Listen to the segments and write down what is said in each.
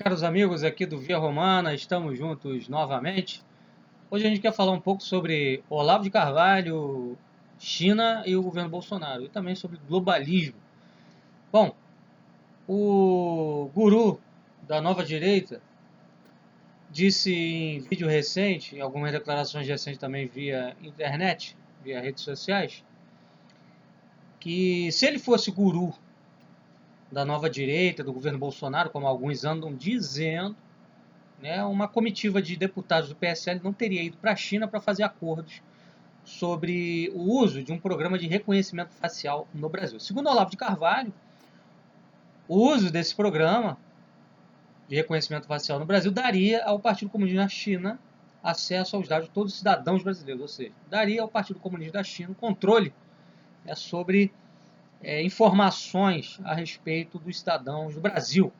Caros amigos aqui do Via Romana, estamos juntos novamente. Hoje a gente quer falar um pouco sobre Olavo de Carvalho, China e o governo Bolsonaro, e também sobre globalismo. Bom, o guru da nova direita disse em vídeo recente, em algumas declarações recentes também via internet, via redes sociais, que se ele fosse guru da nova direita, do governo Bolsonaro, como alguns andam dizendo, né, uma comitiva de deputados do PSL não teria ido para a China para fazer acordos sobre o uso de um programa de reconhecimento facial no Brasil. Segundo Olavo de Carvalho, o uso desse programa de reconhecimento facial no Brasil daria ao Partido Comunista da China acesso aos dados de todos os cidadãos brasileiros, ou seja, daria ao Partido Comunista da China o controle sobre informações a respeito dos cidadãos do Brasil.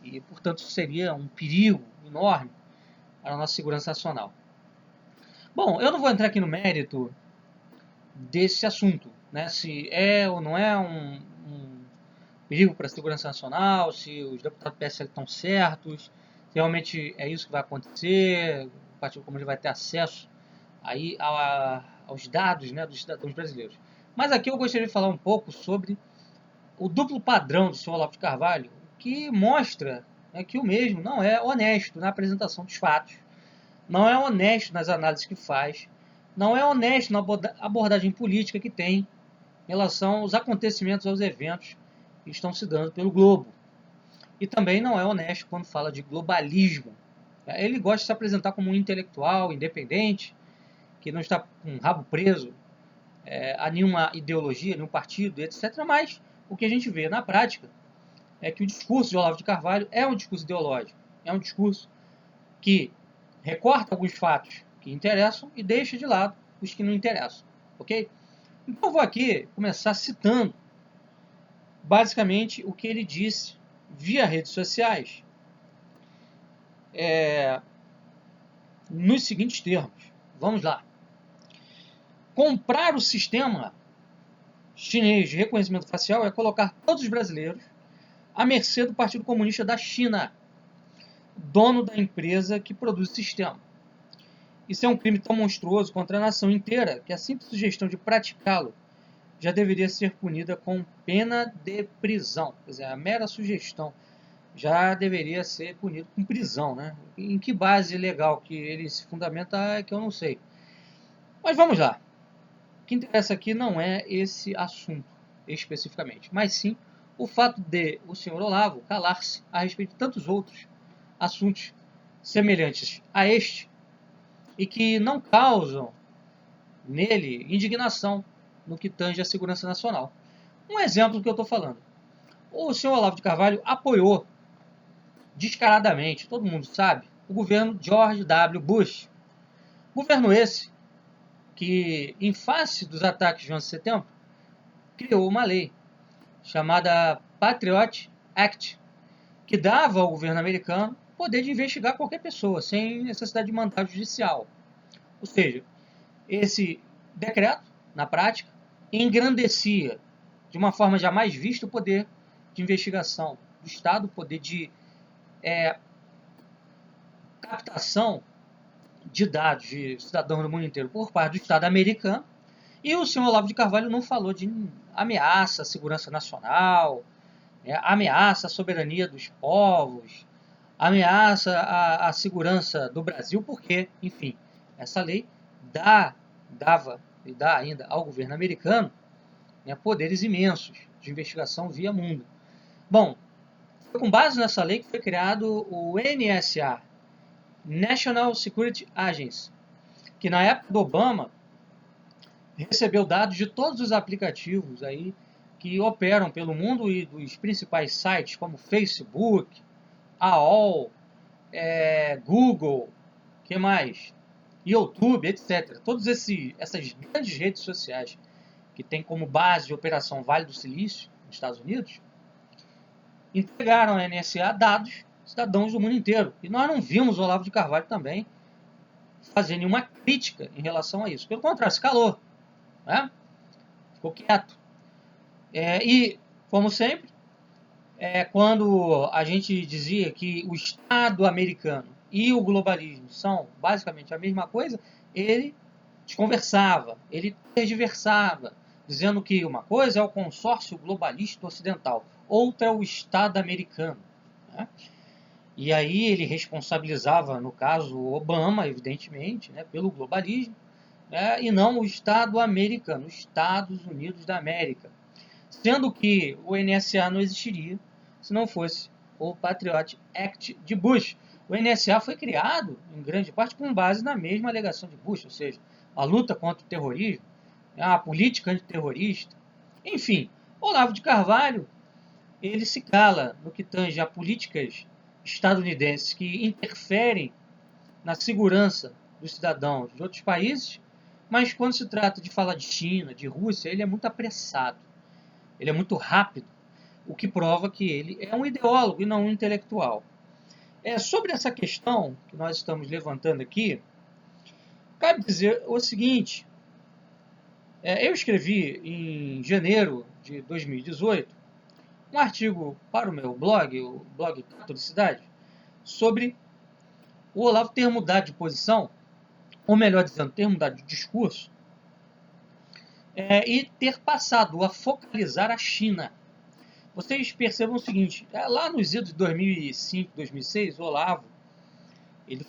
E, portanto, isso seria um perigo enorme para a nossa segurança nacional. Bom, eu não vou entrar aqui no mérito desse assunto, né? Se é ou não é um perigo para a segurança nacional, se os deputados do PSL estão certos, se realmente é isso que vai acontecer, o Partido Comunista vai ter acesso aí aos dados, né, dos cidadãos brasileiros. Mas aqui eu gostaria de falar um pouco sobre o duplo padrão do senhor Olavo de Carvalho, que mostra, né, que o mesmo não é honesto na apresentação dos fatos, não é honesto nas análises que faz, não é honesto na abordagem política que tem em relação aos acontecimentos, aos eventos que estão se dando pelo globo. E também não é honesto quando fala de globalismo. Ele gosta de se apresentar como um intelectual independente, que não está com o rabo preso a nenhuma ideologia, nenhum partido, etc. Mas o que a gente vê na prática é que o discurso de Olavo de Carvalho é um discurso ideológico, é um discurso que recorta alguns fatos que interessam e deixa de lado os que não interessam, ok? Então eu vou aqui começar citando basicamente o que ele disse via redes sociais nos seguintes termos. Vamos lá. Comprar o sistema chinês de reconhecimento facial é colocar todos os brasileiros à mercê do Partido Comunista da China, dono da empresa que produz o sistema. Isso é um crime tão monstruoso contra a nação inteira que a simples sugestão de praticá-lo já deveria ser punida com pena de prisão. Quer dizer, a mera sugestão já deveria ser punido com prisão, né? Em que base legal que ele se fundamenta é que eu não sei. Mas vamos lá. O que interessa aqui não é esse assunto especificamente, mas sim o fato de o senhor Olavo calar-se a respeito de tantos outros assuntos semelhantes a este e que não causam nele indignação no que tange à segurança nacional. Um exemplo do que eu estou falando. O senhor Olavo de Carvalho apoiou descaradamente, todo mundo sabe, o governo George W. Bush. Governo esse que, em face dos ataques de 11 de setembro, criou uma lei chamada Patriot Act, que dava ao governo americano o poder de investigar qualquer pessoa, sem necessidade de mandado judicial. Ou seja, esse decreto, na prática, engrandecia, de uma forma jamais vista, o poder de investigação do Estado, o poder de captação de dados de cidadãos do mundo inteiro por parte do Estado americano. E o senhor Olavo de Carvalho não falou de ameaça à segurança nacional, ameaça à soberania dos povos, ameaça à segurança do Brasil, porque, enfim, essa lei dava e dá ainda ao governo americano poderes imensos de investigação via mundo. Bom, foi com base nessa lei que foi criado o NSA, National Security Agency, que na época do Obama recebeu dados de todos os aplicativos aí que operam pelo mundo e dos principais sites como Facebook, AOL, Google, que mais? YouTube, etc. Todas essas grandes redes sociais que têm como base de operação Vale do Silício, nos Estados Unidos, entregaram à NSA dados cidadãos do mundo inteiro. E nós não vimos o Olavo de Carvalho também fazer nenhuma crítica em relação a isso. Pelo contrário, se calou. Né? Ficou quieto. E, como sempre, Quando a gente dizia que o Estado americano e o globalismo são basicamente a mesma coisa, ele desconversava, ele tergiversava, dizendo que uma coisa é o consórcio globalista ocidental, outra é o Estado americano, né? E aí ele responsabilizava, no caso, Obama, evidentemente, né, pelo globalismo, né, e não o Estado americano, os Estados Unidos da América. Sendo que o NSA não existiria se não fosse o Patriot Act de Bush. O NSA foi criado, em grande parte, com base na mesma alegação de Bush, ou seja, a luta contra o terrorismo, a política antiterrorista. Enfim, Olavo de Carvalho, ele se cala no que tange a políticas estadunidenses que interferem na segurança dos cidadãos de outros países, mas quando se trata de falar de China, de Rússia, ele é muito apressado, ele é muito rápido, o que prova que ele é um ideólogo e não um intelectual. Sobre essa questão que nós estamos levantando aqui, cabe dizer o seguinte: eu escrevi em janeiro de 2018 um artigo para o meu blog, o blog Catolicidade, sobre o Olavo ter mudado de posição, ou melhor dizendo, ter mudado de discurso, e ter passado a focalizar a China. Vocês percebam o seguinte: lá nos idos de 2005, 2006, o Olavo ele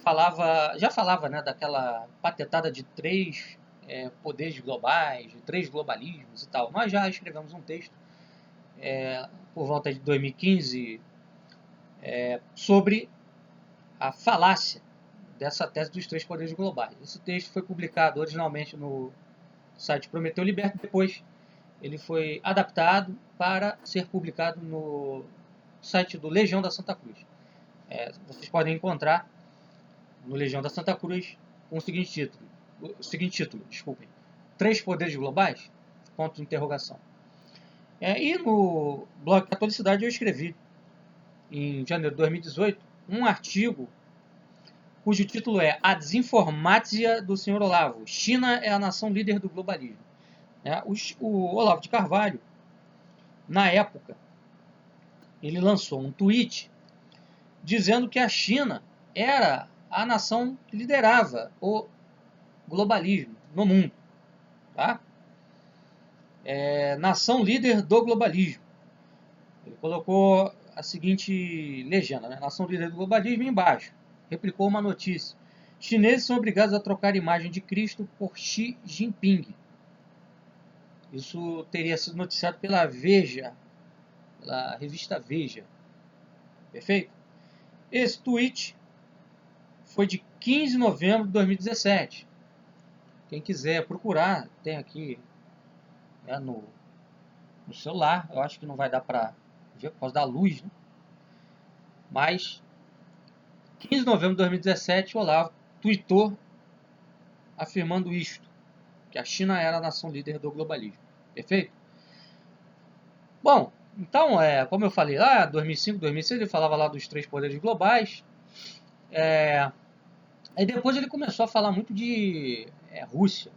já falava, né, daquela patetada de três poderes globais, de três globalismos e tal. Nós já escrevemos um texto por volta de 2015 sobre a falácia dessa tese dos três poderes globais. Esse texto foi publicado originalmente no site Prometeu Liberto, depois ele foi adaptado para ser publicado no site do Legião da Santa Cruz. Vocês podem encontrar no Legião da Santa Cruz com o seguinte título, desculpem: Três Poderes Globais? Ponto de interrogação. E no blog Catolicidade eu escrevi, em janeiro de 2018, um artigo cujo título é A Desinformácia do Sr. Olavo. China é a nação líder do globalismo. O Olavo de Carvalho, na época, ele lançou um tweet dizendo que a China era a nação que liderava o globalismo no mundo. Tá? Nação líder do globalismo. Ele colocou a seguinte legenda, né? Nação líder do globalismo, e embaixo replicou uma notícia: chineses são obrigados a trocar a imagem de Cristo por Xi Jinping. Isso teria sido noticiado pela Veja, pela revista Veja. Perfeito? Esse tweet foi de 15 de novembro de 2017. Quem quiser procurar, tem aqui no celular. Eu acho que não vai dar para ver por causa da luz, né? Mas 15 de novembro de 2017, o Olavo tweetou afirmando isto, que a China era a nação líder do globalismo. Perfeito? Bom, então, como eu falei, lá em 2005, 2006, ele falava lá dos três poderes globais. Aí depois ele começou a falar muito de Rússia.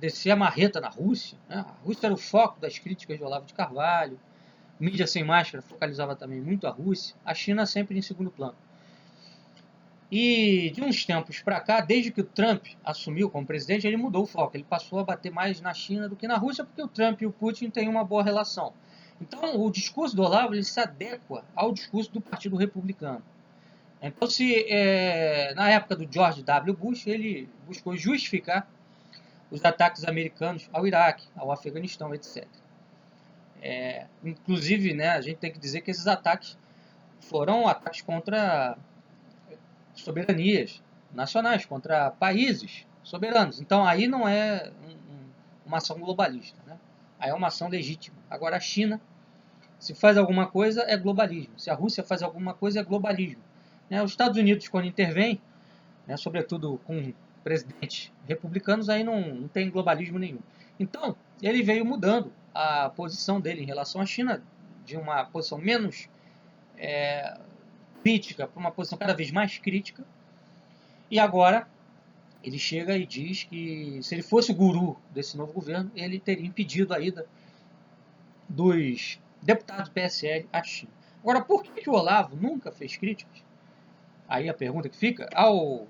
Descer a marreta na Rússia, né? A Rússia era o foco das críticas de Olavo de Carvalho. Mídia Sem Máscara focalizava também muito a Rússia. A China sempre em segundo plano. E de uns tempos para cá, desde que o Trump assumiu como presidente, ele mudou o foco. Ele passou a bater mais na China do que na Rússia, porque o Trump e o Putin têm uma boa relação. Então, o discurso do Olavo ele se adequa ao discurso do Partido Republicano. Então, na época do George W. Bush, ele buscou justificar os ataques americanos ao Iraque, ao Afeganistão, etc. Inclusive, né, a gente tem que dizer que esses ataques foram ataques contra soberanias nacionais, contra países soberanos. Então, aí não é uma ação globalista, né? Aí é uma ação legítima. Agora, a China, se faz alguma coisa, é globalismo. Se a Rússia faz alguma coisa, é globalismo. Os Estados Unidos, quando intervém, sobretudo com presidentes republicanos, aí não tem globalismo nenhum. Então, ele veio mudando a posição dele em relação à China, de uma posição menos crítica para uma posição cada vez mais crítica. E agora ele chega e diz que se ele fosse o guru desse novo governo, ele teria impedido a ida dos deputado do PSL à China. Agora, por que o Olavo nunca fez críticas? Aí a pergunta que fica ao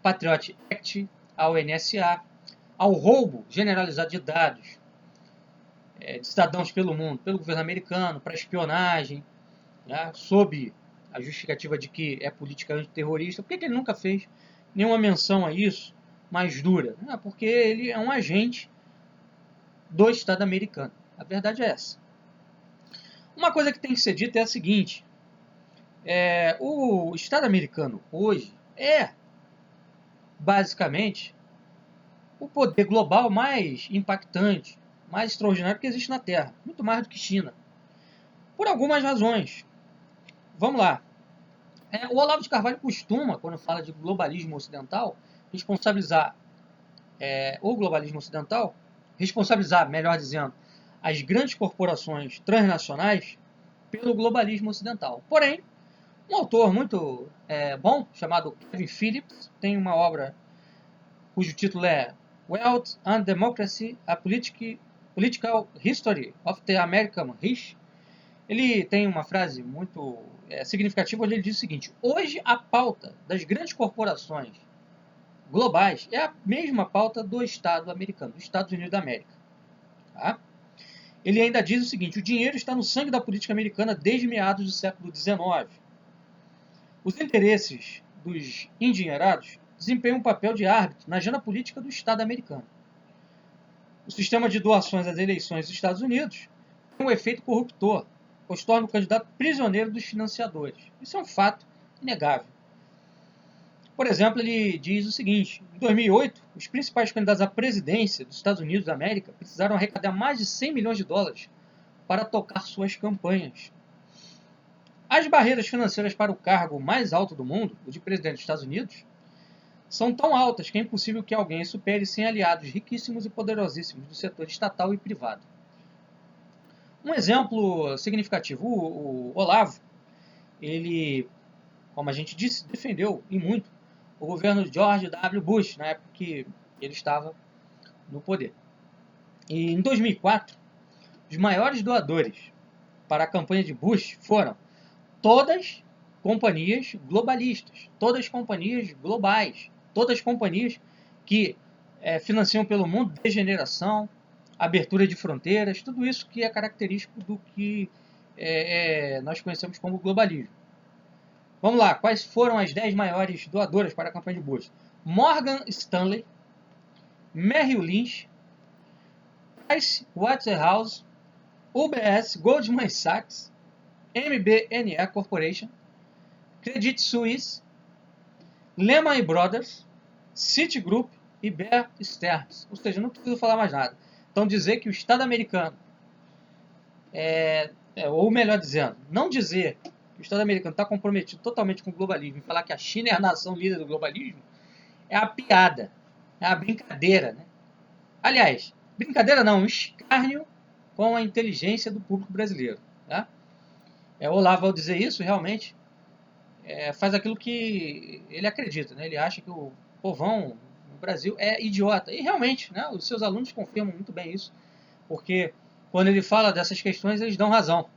Patriot Act, ao NSA, ao roubo generalizado de dados de cidadãos pelo mundo, pelo governo americano, para espionagem, né, sob a justificativa de que é política antiterrorista. Por que ele nunca fez nenhuma menção a isso mais dura? Porque ele é um agente do Estado americano. A verdade é essa. Uma coisa que tem que ser dita é a seguinte: o Estado americano hoje é basicamente o poder global mais impactante, mais extraordinário que existe na Terra, muito mais do que China, por algumas razões. Vamos lá. O Olavo de Carvalho costuma, quando fala de globalismo ocidental, responsabilizar o globalismo ocidental, responsabilizar, melhor dizendo, as grandes corporações transnacionais pelo globalismo ocidental. Porém, um autor muito bom, chamado Kevin Phillips, tem uma obra cujo título é Wealth and Democracy, a Political History of the American Rich. Ele tem uma frase muito significativa, onde ele diz o seguinte: hoje a pauta das grandes corporações globais é a mesma pauta do Estado americano, dos Estados Unidos da América. Tá? Ele ainda diz o seguinte: o dinheiro está no sangue da política americana desde meados do século XIX. Os interesses dos endinheirados desempenham um papel de árbitro na agenda política do Estado americano. O sistema de doações às eleições dos Estados Unidos tem um efeito corruptor, pois torna o candidato prisioneiro dos financiadores. Isso é um fato inegável. Por exemplo, ele diz o seguinte: em 2008, os principais candidatos à presidência dos Estados Unidos da América precisaram arrecadar mais de 100 milhões de dólares para tocar suas campanhas. As barreiras financeiras para o cargo mais alto do mundo, o de presidente dos Estados Unidos, são tão altas que é impossível que alguém supere sem aliados riquíssimos e poderosíssimos do setor estatal e privado. Um exemplo significativo: o Olavo, ele, como a gente disse, defendeu e muito o governo de George W. Bush, na época que ele estava no poder. E em 2004, os maiores doadores para a campanha de Bush foram todas companhias globalistas, todas companhias globais, todas companhias que financiam pelo mundo degeneração, abertura de fronteiras, tudo isso que é característico do que nós conhecemos como globalismo. Vamos lá, quais foram as 10 maiores doadoras para a campanha de Bush? Morgan Stanley, Merrill Lynch, Price Waterhouse, UBS, Goldman Sachs, MBNE Corporation, Credit Suisse, Lehman Brothers, Citigroup e Bear Stearns. Ou seja, não preciso falar mais nada. Então dizer que o Estado americano, ou melhor dizendo, não dizer que o Estado americano está comprometido totalmente com o globalismo e falar que a China é a nação líder do globalismo, é a piada, é a brincadeira. Né? Aliás, brincadeira não, um escárnio com a inteligência do público brasileiro. Tá? O Olavo, ao dizer isso, realmente faz aquilo que ele acredita. Né? Ele acha que o povão no Brasil é idiota. E realmente, né, os seus alunos confirmam muito bem isso, porque quando ele fala dessas questões, eles dão razão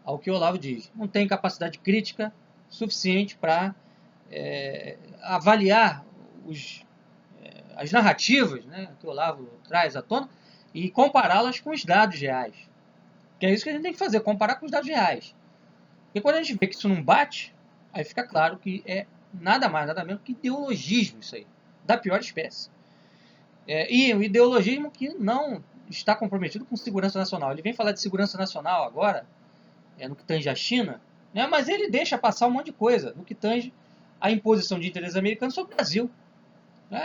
ao que o Olavo diz. Não tem capacidade crítica suficiente para avaliar as narrativas, né, que o Olavo traz à tona e compará-las com os dados reais. Que é isso que a gente tem que fazer, comparar com os dados reais. E quando a gente vê que isso não bate, aí fica claro que é nada mais, nada menos que ideologismo isso aí, da pior espécie. E o ideologismo que não está comprometido com segurança nacional. Ele vem falar de segurança nacional agora, no que tange a China, né, mas ele deixa passar um monte de coisa no que tange a imposição de interesses americanos sobre o Brasil.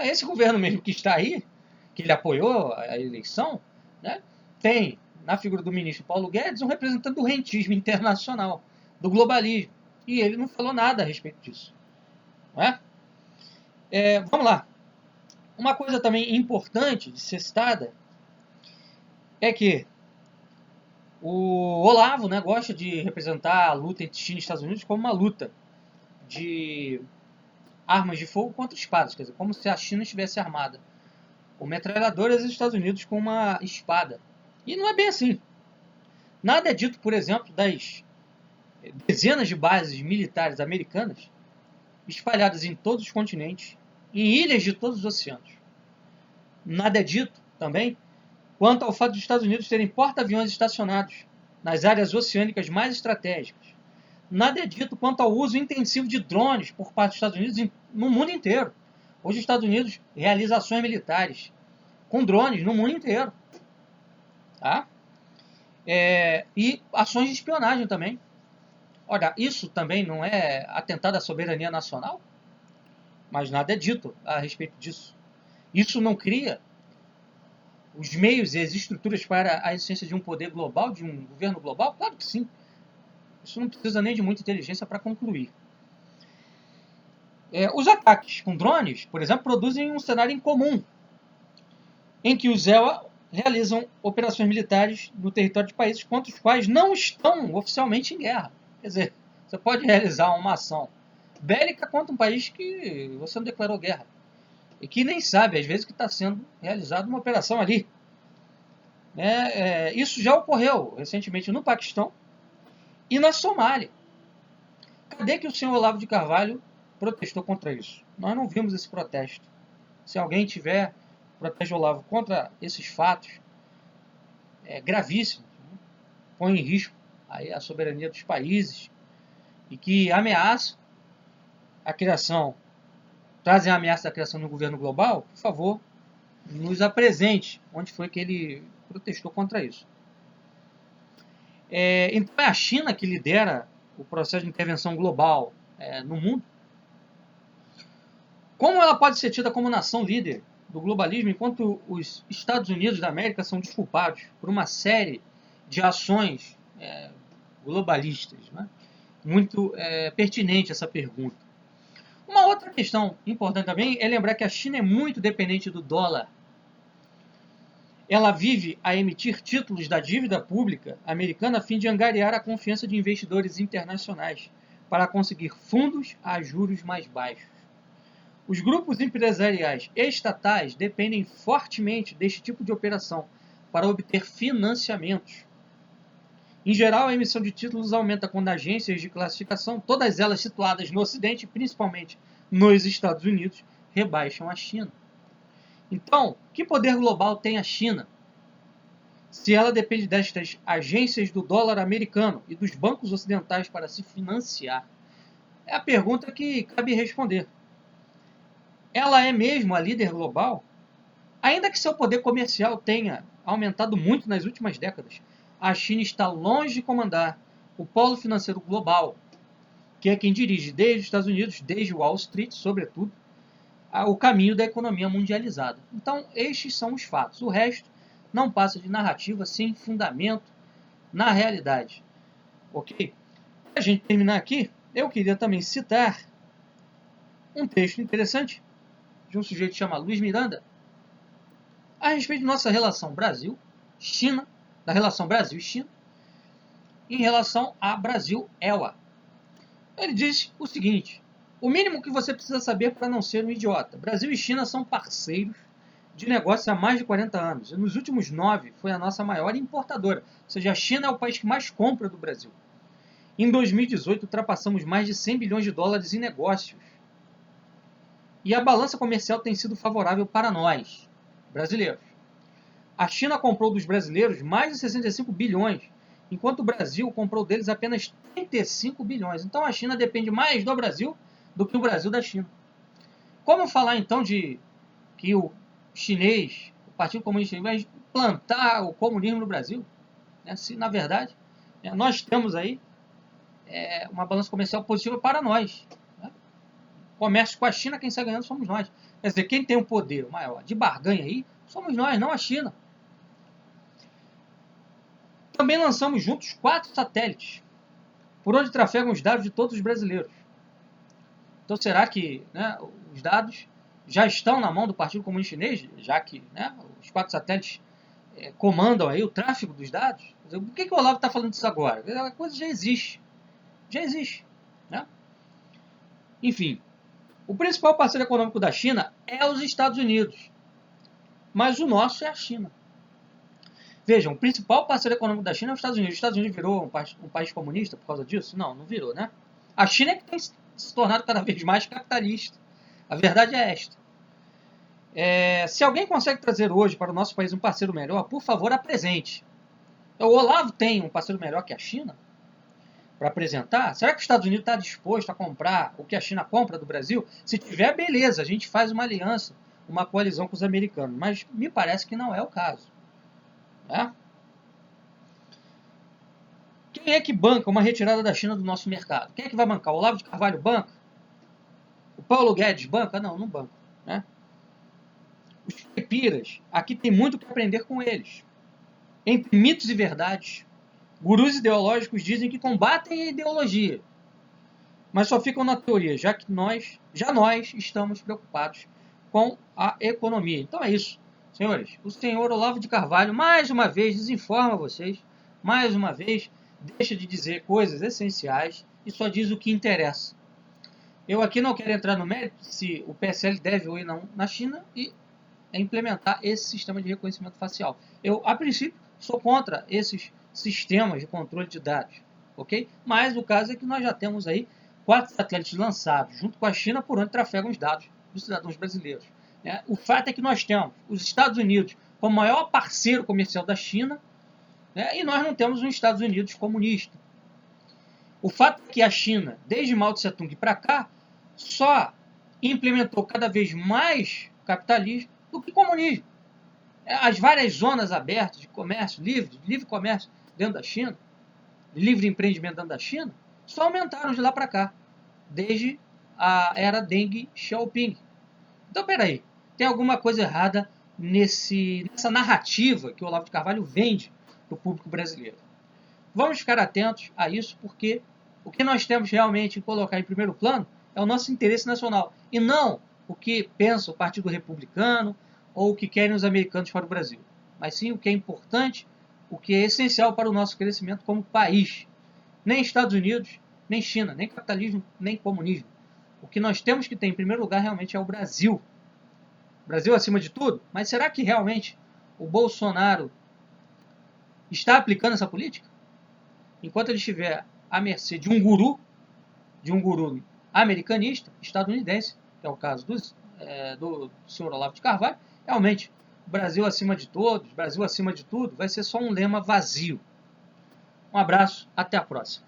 Esse governo mesmo que está aí, que ele apoiou a eleição, né, tem na figura do ministro Paulo Guedes um representante do rentismo internacional, do globalismo. E ele não falou nada a respeito disso. Não é? Vamos lá. Uma coisa também importante de ser citada é que o Olavo, né, gosta de representar a luta entre China e Estados Unidos como uma luta de armas de fogo contra espadas, quer dizer, como se a China estivesse armada com metralhadoras e os Estados Unidos com uma espada. E não é bem assim. Nada é dito, por exemplo, das dezenas de bases militares americanas espalhadas em todos os continentes, em ilhas de todos os oceanos. Nada é dito, também, quanto ao fato dos Estados Unidos terem porta-aviões estacionados nas áreas oceânicas mais estratégicas. Nada é dito quanto ao uso intensivo de drones por parte dos Estados Unidos no mundo inteiro. Hoje os Estados Unidos realizam ações militares com drones no mundo inteiro. Tá? E ações de espionagem também. Ora, isso também não é atentado à soberania nacional? Mas nada é dito a respeito disso. Isso não cria os meios e as estruturas para a existência de um poder global, de um governo global? Claro que sim. Isso não precisa nem de muita inteligência para concluir. Os ataques com drones, por exemplo, produzem um cenário incomum, em que os ELA realizam operações militares no território de países contra os quais não estão oficialmente em guerra. Quer dizer, você pode realizar uma ação bélica contra um país que você não declarou guerra. E que nem sabe, às vezes, que está sendo realizada uma operação ali. Isso já ocorreu recentemente no Paquistão e na Somália. Cadê que o senhor Olavo de Carvalho protestou contra isso? Nós não vimos esse protesto. Se alguém tiver protesto Olavo contra esses fatos gravíssimos, põe em risco aí a soberania dos países e que ameaçam a criação, trazem a ameaça da criação de um governo global, por favor, nos apresente onde foi que ele protestou contra isso. Então é a China que lidera o processo de intervenção global no mundo. Como ela pode ser tida como nação líder do globalismo, enquanto os Estados Unidos da América são desculpados por uma série de ações globalistas? Né? Muito pertinente essa pergunta. Uma outra questão importante também é lembrar que a China é muito dependente do dólar. Ela vive a emitir títulos da dívida pública americana a fim de angariar a confiança de investidores internacionais para conseguir fundos a juros mais baixos. Os grupos empresariais estatais dependem fortemente deste tipo de operação para obter financiamentos. Em geral, a emissão de títulos aumenta quando agências de classificação, todas elas situadas no Ocidente, principalmente nos Estados Unidos, rebaixam a China. Então, que poder global tem a China? Se ela depende destas agências do dólar americano e dos bancos ocidentais para se financiar? É a pergunta que cabe responder. Ela é mesmo a líder global? Ainda que seu poder comercial tenha aumentado muito nas últimas décadas, a China está longe de comandar o polo financeiro global, que é quem dirige desde os Estados Unidos, desde Wall Street, sobretudo, o caminho da economia mundializada. Então, estes são os fatos. O resto não passa de narrativa sem fundamento na realidade. Ok? Para a gente terminar aqui, eu queria também citar um texto interessante de um sujeito chamado Luiz Miranda a respeito de nossa relação Brasil-China, da relação Brasil e China, em relação a Brasil-ELA. Ele diz o seguinte: o mínimo que você precisa saber para não ser um idiota. Brasil e China são parceiros de negócios há mais de 40 anos. E nos últimos 9 foi a nossa maior importadora. Ou seja, a China é o país que mais compra do Brasil. Em 2018, ultrapassamos mais de 100 bilhões de dólares em negócios. E a balança comercial tem sido favorável para nós, brasileiros. A China comprou dos brasileiros mais de 65 bilhões, enquanto o Brasil comprou deles apenas 35 bilhões. Então a China depende mais do Brasil do que o Brasil da China. Como falar então de que o chinês, o Partido Comunista Chinês, vai plantar o comunismo no Brasil? Se na verdade nós temos aí uma balança comercial positiva para nós. Comércio com a China, quem está ganhando somos nós. Quer dizer, quem tem o poder maior de barganha aí somos nós, não a China. Também lançamos juntos 4 satélites, por onde trafegam os dados de todos os brasileiros. Então será que os dados já estão na mão do Partido Comunista Chinês, já que os 4 satélites comandam aí o tráfego dos dados? Por que o Olavo está falando isso agora? A coisa já existe. Já existe. Enfim, o principal parceiro econômico da China é os Estados Unidos, mas o nosso é a China. Vejam, o principal parceiro econômico da China é os Estados Unidos. Os Estados Unidos virou um país comunista por causa disso? Não, não virou, né? A China é que tem se tornado cada vez mais capitalista. A verdade é esta. Se alguém consegue trazer hoje para o nosso país um parceiro melhor, por favor, apresente. O Olavo tem um parceiro melhor que a China para apresentar? Será que os Estados Unidos está disposto a comprar o que a China compra do Brasil? Se tiver, beleza, a gente faz uma aliança, uma coalizão com os americanos. Mas me parece que não é o caso. Né? Quem é que banca uma retirada da China do nosso mercado? Quem é que vai bancar? O Olavo de Carvalho banca? O Paulo Guedes banca? Não, não banca. Né? Os caipiras, aqui tem muito o que aprender com eles. Entre mitos e verdades, gurus ideológicos dizem que combatem a ideologia, mas só ficam na teoria, já que nós estamos preocupados com a economia. Então é isso, senhores. O senhor Olavo de Carvalho, mais uma vez, desinforma vocês, mais uma vez, deixa de dizer coisas essenciais e só diz o que interessa. Eu aqui não quero entrar no mérito se o PSL deve ou não na China e implementar esse sistema de reconhecimento facial. Eu, a princípio, sou contra esses sistemas de controle de dados, ok? Mas o caso é que nós já temos aí 4 satélites lançados junto com a China por onde trafegam os dados dos cidadãos brasileiros. Né? O fato é que nós temos os Estados Unidos como maior parceiro comercial da China, né? E nós não temos um Estados Unidos comunista. O fato é que a China, desde Mao Tse Tung para cá, só implementou cada vez mais capitalismo do que comunismo. As várias zonas abertas de comércio livre comércio dentro da China, livre empreendimento dentro da China, só aumentaram de lá para cá, desde a era Deng Xiaoping. Então, peraí, tem alguma coisa errada nessa narrativa que o Olavo de Carvalho vende para o público brasileiro. Vamos ficar atentos a isso, porque o que nós temos realmente em colocar em primeiro plano é o nosso interesse nacional, e não o que pensa o Partido Republicano ou o que querem os americanos para o Brasil, mas sim o que é importante, o que é essencial para o nosso crescimento como país. Nem Estados Unidos, nem China, nem capitalismo, nem comunismo. O que nós temos que ter em primeiro lugar realmente é o Brasil. Brasil acima de tudo, mas será que realmente o Bolsonaro está aplicando essa política? Enquanto ele estiver à mercê de um guru americanista, estadunidense, que é o caso do senhor Olavo de Carvalho, realmente, Brasil acima de todos, Brasil acima de tudo, vai ser só um lema vazio. Um abraço, até a próxima.